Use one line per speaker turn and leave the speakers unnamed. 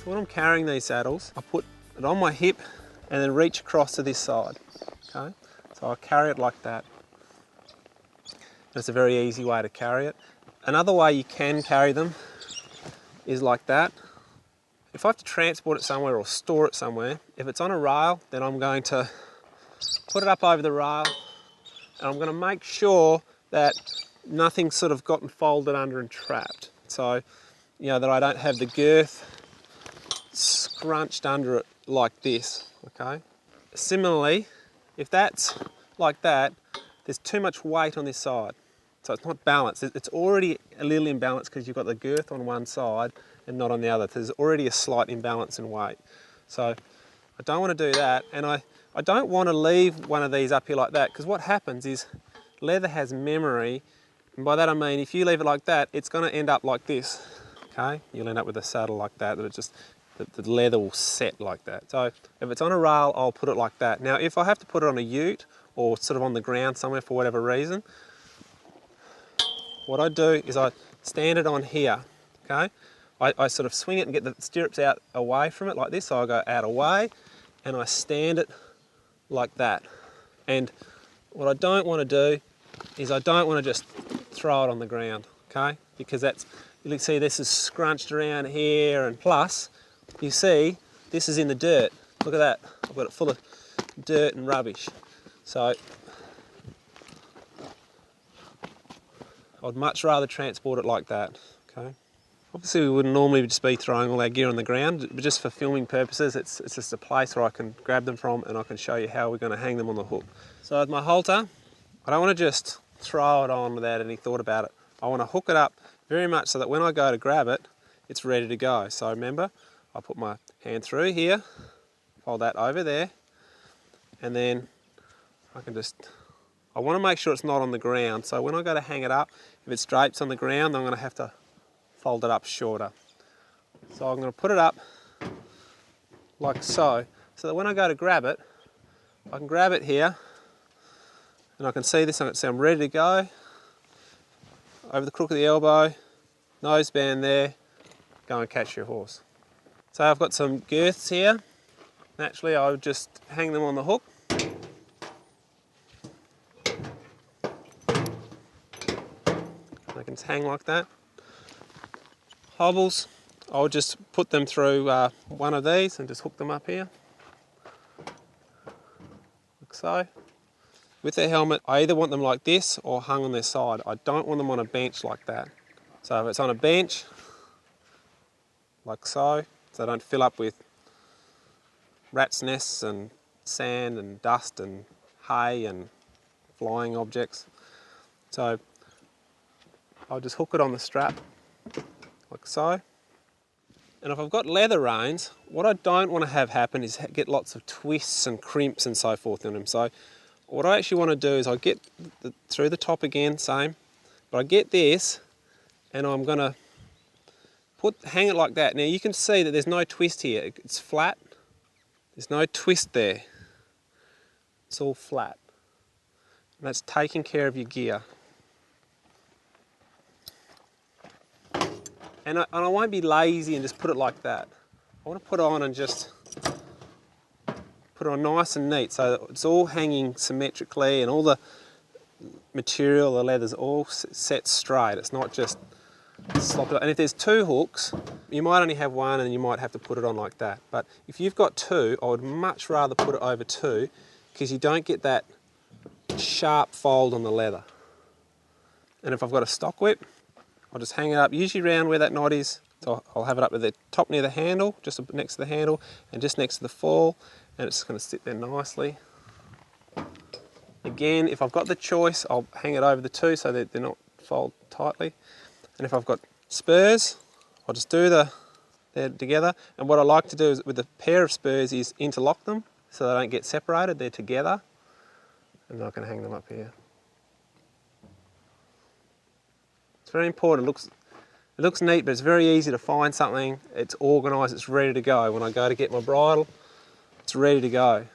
when I'm carrying these saddles, I put it on my hip and then reach across to this side, okay? So I carry it like that. It's a very easy way to carry it. Another way you can carry them is like that. If I have to transport it somewhere or store it somewhere, if it's on a rail, then I'm going to put it up over the rail and I'm going to make sure that nothing's sort of gotten folded under and trapped. So, you know, that I don't have the girth scrunched under it like this, okay? Similarly, if that's like that, there's too much weight on this side. So it's not balanced. It's already a little imbalanced because you've got the girth on one side and not on the other. There's already a slight imbalance in weight. So I don't want to do that. And I don't want to leave one of these up here like that, because what happens is leather has memory. And by that I mean, if you leave it like that, it's going to end up like this, okay? You'll end up with a saddle like that, the leather will set like that. So if it's on a rail, I'll put it like that. Now, if I have to put it on a ute or sort of on the ground somewhere for whatever reason, what I do is I stand it on here, okay? I sort of swing it and get the stirrups out away from it like this, so I go out away and I stand it like that. And what I don't want to do is I don't want to just throw it on the ground, okay? Because that's, you can see this is scrunched around here, and plus, you see, this is in the dirt. Look at that, I've got it full of dirt and rubbish. So I'd much rather transport it like that, okay? Obviously we wouldn't normally just be throwing all our gear on the ground, but just for filming purposes, it's just a place where I can grab them from and I can show you how we're going to hang them on the hook. So with my halter, I don't want to just throw it on without any thought about it. I want to hook it up very much so that when I go to grab it, it's ready to go. So remember, I put my hand through here, fold that over there, and then I can just, I want to make sure it's not on the ground. So when I go to hang it up, if it's drapes on the ground, I'm going to have to fold it up shorter. So I'm going to put it up like so that when I go to grab it, I can grab it here and I can see this, I can see I'm ready to go. Over the crook of the elbow, nose band there, go and catch your horse. So I've got some girths here. Naturally I would just hang them on the hook. They can hang like that. Hobbles, I'll just put them through one of these and just hook them up here, like so. With their helmet, I either want them like this or hung on their side. I don't want them on a bench like that. So if it's on a bench, like so they don't fill up with rats' nests and sand and dust and hay and flying objects. So I'll just hook it on the strap, like so. And if I've got leather reins, what I don't want to have happen is get lots of twists and crimps and so forth in them. So what I actually want to do is I get through the top again, same, but I get this and I'm going to hang it like that. Now you can see that there's no twist here, it's flat. There's no twist there. It's all flat. And that's taking care of your gear. And I won't be lazy and just put it like that. I want to put it on and just put it on nice and neat so that it's all hanging symmetrically and all the material, the leather's all set straight. It's not just sloppy. And if there's two hooks, you might only have one and you might have to put it on like that. But if you've got two, I would much rather put it over two because you don't get that sharp fold on the leather. And if I've got a stock whip, I'll just hang it up, usually around where that knot is. So I'll have it up at the top near the handle, just next to the handle, and just next to the fall, and it's going to sit there nicely. Again, if I've got the choice, I'll hang it over the two so that they're not fold tightly. And if I've got spurs, I'll just do they're together. And what I like to do is with a pair of spurs is interlock them so they don't get separated, they're together. And then I can hang them up here. It's very important. It looks neat, but it's very easy to find something. It's organised, it's ready to go. When I go to get my bridle, it's ready to go.